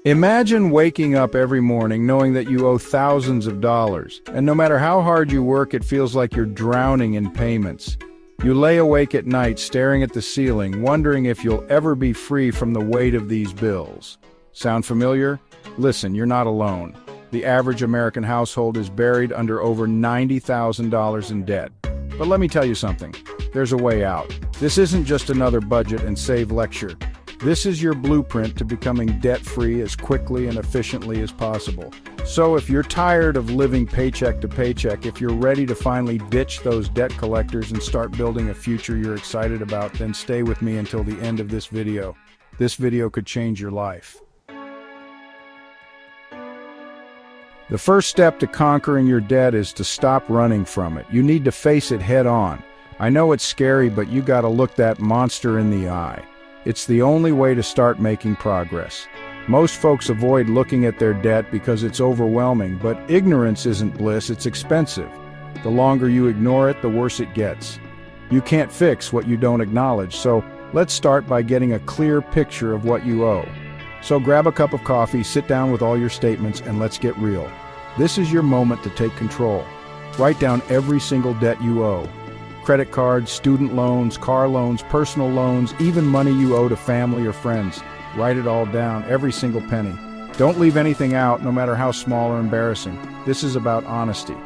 Imagine waking up every morning knowing that you owe thousands of dollars, and no matter how hard you work, it feels like you're drowning in payments. You lay awake at night staring at the ceiling, wondering if you'll ever be free from the weight of these bills. Sound familiar? Listen, you're not alone. The average American household is buried under over $90,000 in debt. But let me tell you something, there's a way out. This isn't just another budget and save lecture. This is your blueprint to becoming debt-free as quickly and efficiently as possible. So if you're tired of living paycheck to paycheck, if you're ready to finally ditch those debt collectors and start building a future you're excited about, then stay with me until the end of this video. This video could change your life. The first step to conquering your debt is to stop running from it. You need to face it head on. I know it's scary, but you gotta look that monster in the eye. It's the only way to start making progress. Most folks avoid looking at their debt because it's overwhelming, but ignorance isn't bliss, it's expensive. The longer you ignore it, the worse it gets. You can't fix what you don't acknowledge, so let's start by getting a clear picture of what you owe. So grab a cup of coffee, sit down with all your statements, and let's get real. This is your moment to take control. Write down every single debt you owe. Credit cards, student loans, car loans, personal loans, even money you owe to family or friends. Write it all down, every single penny. Don't leave anything out, no matter how small or embarrassing. This is about honesty.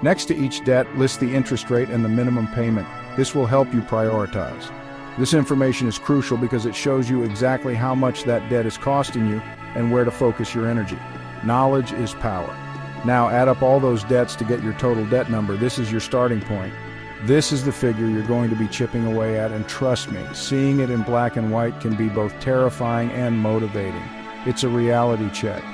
Next to each debt, list the interest rate and the minimum payment. This will help you prioritize. This information is crucial because it shows you exactly how much that debt is costing you and where to focus your energy. Knowledge is power. Now add up all those debts to get your total debt number. This is your starting point. This is the figure you're going to be chipping away at, and trust me, seeing it in black and white can be both terrifying and motivating. It's a reality check.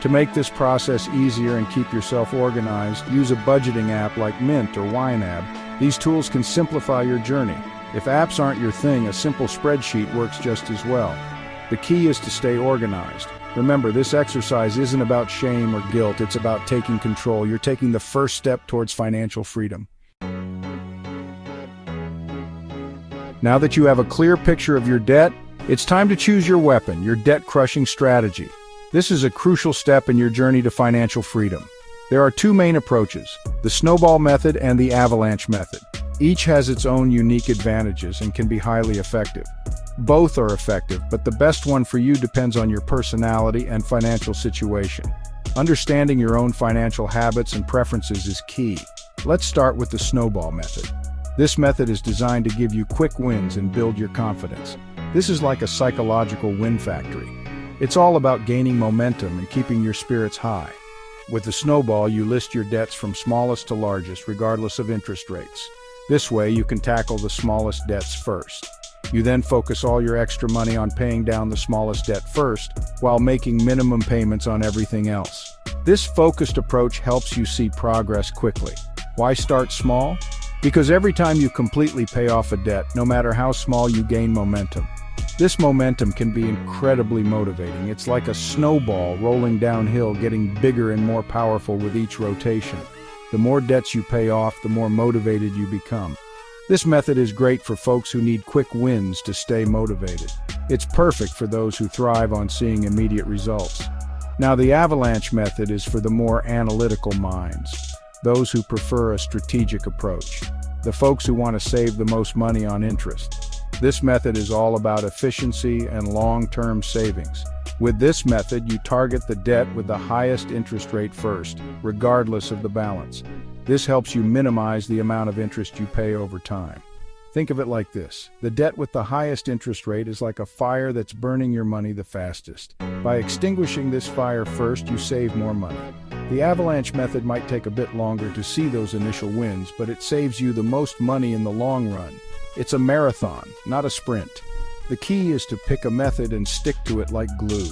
To make this process easier and keep yourself organized, use a budgeting app like Mint or YNAB. These tools can simplify your journey. If apps aren't your thing, a simple spreadsheet works just as well. The key is to stay organized. Remember, this exercise isn't about shame or guilt, it's about taking control. You're taking the first step towards financial freedom. Now that you have a clear picture of your debt, it's time to choose your weapon, your debt-crushing strategy. This is a crucial step in your journey to financial freedom. There are two main approaches, the Snowball method and the Avalanche method. Each has its own unique advantages and can be highly effective. Both are effective, but the best one for you depends on your personality and financial situation. Understanding your own financial habits and preferences is key. Let's start with the Snowball method. This method is designed to give you quick wins and build your confidence. This is like a psychological win factory. It's all about gaining momentum and keeping your spirits high. With the Snowball, you list your debts from smallest to largest, regardless of interest rates. This way, you can tackle the smallest debts first. You then focus all your extra money on paying down the smallest debt first, while making minimum payments on everything else. This focused approach helps you see progress quickly. Why start small? Because every time you completely pay off a debt, no matter how small, you gain momentum. This momentum can be incredibly motivating. It's like a snowball rolling downhill, getting bigger and more powerful with each rotation. The more debts you pay off, the more motivated you become. This method is great for folks who need quick wins to stay motivated. It's perfect for those who thrive on seeing immediate results. Now, the Avalanche method is for the more analytical minds, those who prefer a strategic approach, the folks who want to save the most money on interest. This method is all about efficiency and long-term savings. With this method, you target the debt with the highest interest rate first, regardless of the balance. This helps you minimize the amount of interest you pay over time. Think of it like this. The debt with the highest interest rate is like a fire that's burning your money the fastest. By extinguishing this fire first, you save more money. The Avalanche method might take a bit longer to see those initial wins, but it saves you the most money in the long run. It's a marathon, not a sprint. The key is to pick a method and stick to it like glue.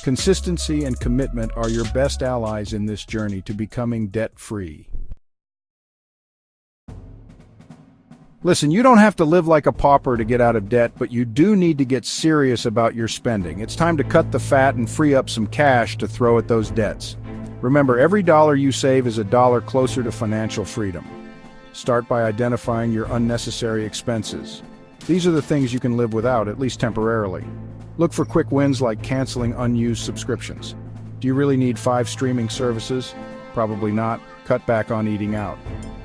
Consistency and commitment are your best allies in this journey to becoming debt-free. Listen, you don't have to live like a pauper to get out of debt, but you do need to get serious about your spending. It's time to cut the fat and free up some cash to throw at those debts. Remember, every dollar you save is a dollar closer to financial freedom. Start by identifying your unnecessary expenses. These are the things you can live without, at least temporarily. Look for quick wins like canceling unused subscriptions. Do you really need 5 streaming services? Probably not. Cut back on eating out.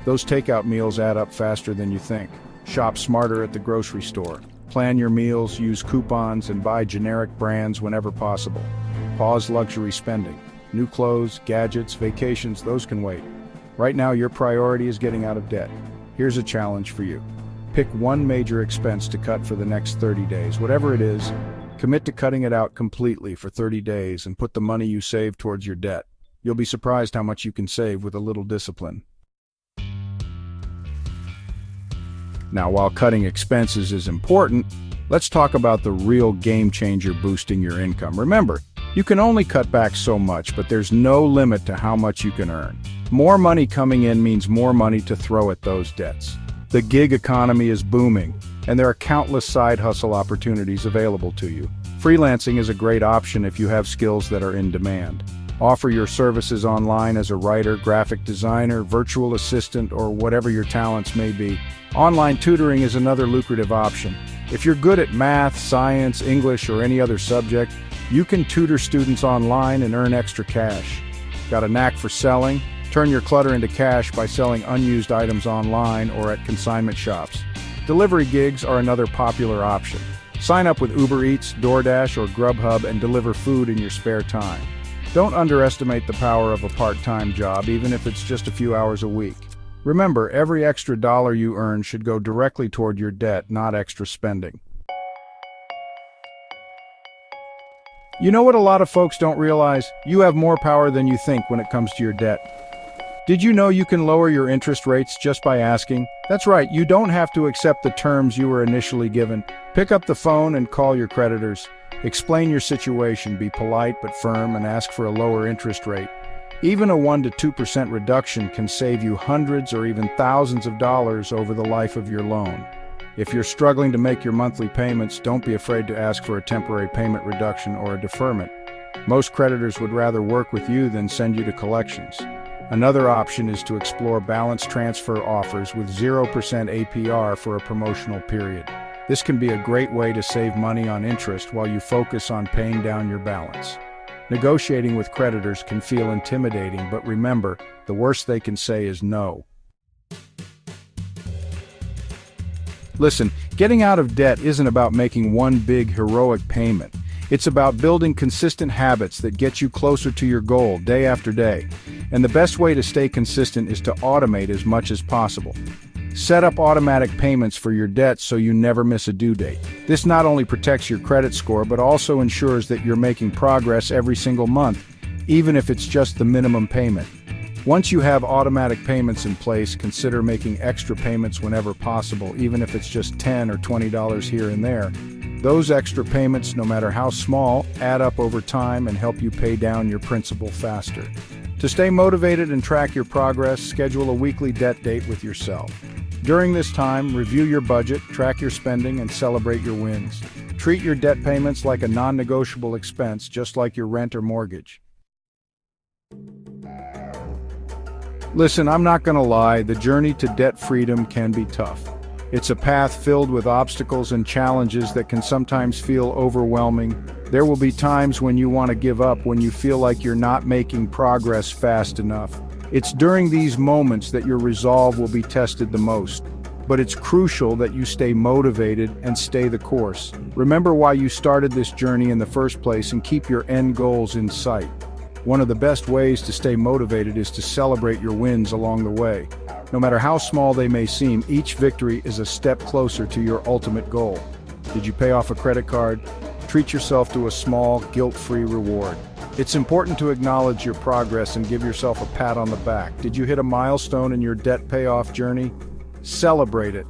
Those takeout meals add up faster than you think. Shop smarter at the grocery store. Plan your meals, use coupons, and buy generic brands whenever possible. Pause luxury spending. New clothes, gadgets, vacations, those can wait. Right now, your priority is getting out of debt. Here's a challenge for you. Pick one major expense to cut for the next 30 days. Whatever it is, commit to cutting it out completely for 30 days and put the money you save towards your debt. You'll be surprised how much you can save with a little discipline. Now, while cutting expenses is important, let's talk about the real game changer boosting your income. Remember, you can only cut back so much, but there's no limit to how much you can earn. More money coming in means more money to throw at those debts. The gig economy is booming, and there are countless side hustle opportunities available to you. Freelancing is a great option if you have skills that are in demand. Offer your services online as a writer, graphic designer, virtual assistant, or whatever your talents may be. Online tutoring is another lucrative option. If you're good at math, science, English, or any other subject, you can tutor students online and earn extra cash. Got a knack for selling? Turn your clutter into cash by selling unused items online or at consignment shops. Delivery gigs are another popular option. Sign up with Uber Eats, DoorDash, or Grubhub and deliver food in your spare time. Don't underestimate the power of a part-time job, even if it's just a few hours a week. Remember, every extra dollar you earn should go directly toward your debt, not extra spending. You know what a lot of folks don't realize? You have more power than you think when it comes to your debt. Did you know you can lower your interest rates just by asking? That's right, you don't have to accept the terms you were initially given. Pick up the phone and call your creditors. Explain your situation, be polite but firm, and ask for a lower interest rate. Even a 1 to 2% reduction can save you hundreds or even thousands of dollars over the life of your loan. If you're struggling to make your monthly payments, don't be afraid to ask for a temporary payment reduction or a deferment. Most creditors would rather work with you than send you to collections. Another option is to explore balance transfer offers with 0% APR for a promotional period. This can be a great way to save money on interest while you focus on paying down your balance. Negotiating with creditors can feel intimidating, but remember, the worst they can say is no. Listen, getting out of debt isn't about making one big heroic payment. It's about building consistent habits that get you closer to your goal day after day. And the best way to stay consistent is to automate as much as possible. Set up automatic payments for your debts so you never miss a due date. This not only protects your credit score, but also ensures that you're making progress every single month, even if it's just the minimum payment. Once you have automatic payments in place, consider making extra payments whenever possible, even if it's just $10 or $20 here and there. Those extra payments, no matter how small, add up over time and help you pay down your principal faster. To stay motivated and track your progress, schedule a weekly debt date with yourself. During this time, review your budget, track your spending, and celebrate your wins. Treat your debt payments like a non-negotiable expense, just like your rent or mortgage. Listen, I'm not gonna lie, the journey to debt freedom can be tough. It's a path filled with obstacles and challenges that can sometimes feel overwhelming. There will be times when you want to give up, when you feel like you're not making progress fast enough. It's during these moments that your resolve will be tested the most. But it's crucial that you stay motivated and stay the course. Remember why you started this journey in the first place and keep your end goals in sight. One of the best ways to stay motivated is to celebrate your wins along the way. No matter how small they may seem, each victory is a step closer to your ultimate goal. Did you pay off a credit card? Treat yourself to a small, guilt-free reward. It's important to acknowledge your progress and give yourself a pat on the back. Did you hit a milestone in your debt payoff journey? Celebrate it.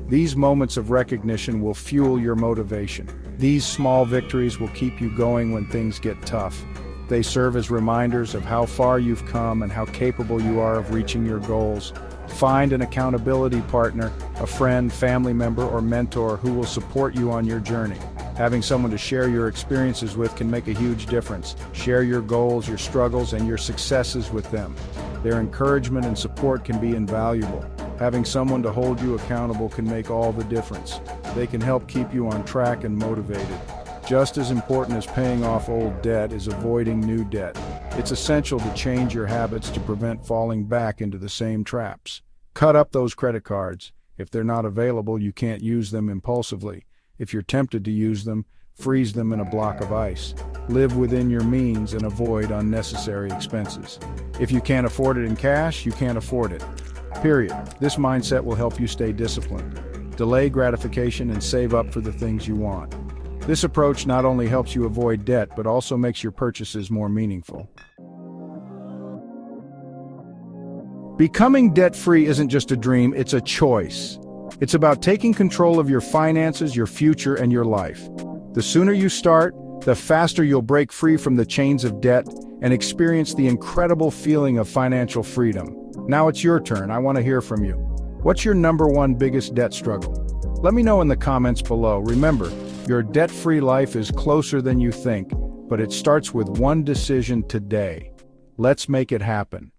These moments of recognition will fuel your motivation. These small victories will keep you going when things get tough. They serve as reminders of how far you've come and how capable you are of reaching your goals. Find an accountability partner, a friend, family member, or mentor who will support you on your journey. Having someone to share your experiences with can make a huge difference. Share your goals, your struggles, and your successes with them. Their encouragement and support can be invaluable. Having someone to hold you accountable can make all the difference. They can help keep you on track and motivated. Just as important as paying off old debt is avoiding new debt. It's essential to change your habits to prevent falling back into the same traps. Cut up those credit cards. If they're not available, you can't use them impulsively. If you're tempted to use them, freeze them in a block of ice. Live within your means and avoid unnecessary expenses. If you can't afford it in cash, you can't afford it. Period. This mindset will help you stay disciplined. Delay gratification and save up for the things you want. This approach not only helps you avoid debt, but also makes your purchases more meaningful. Becoming debt-free isn't just a dream, it's a choice. It's about taking control of your finances, your future, and your life. The sooner you start, the faster you'll break free from the chains of debt and experience the incredible feeling of financial freedom. Now it's your turn. I want to hear from you. What's your number one biggest debt struggle? Let me know in the comments below. Remember, your debt-free life is closer than you think, but it starts with one decision today. Let's make it happen.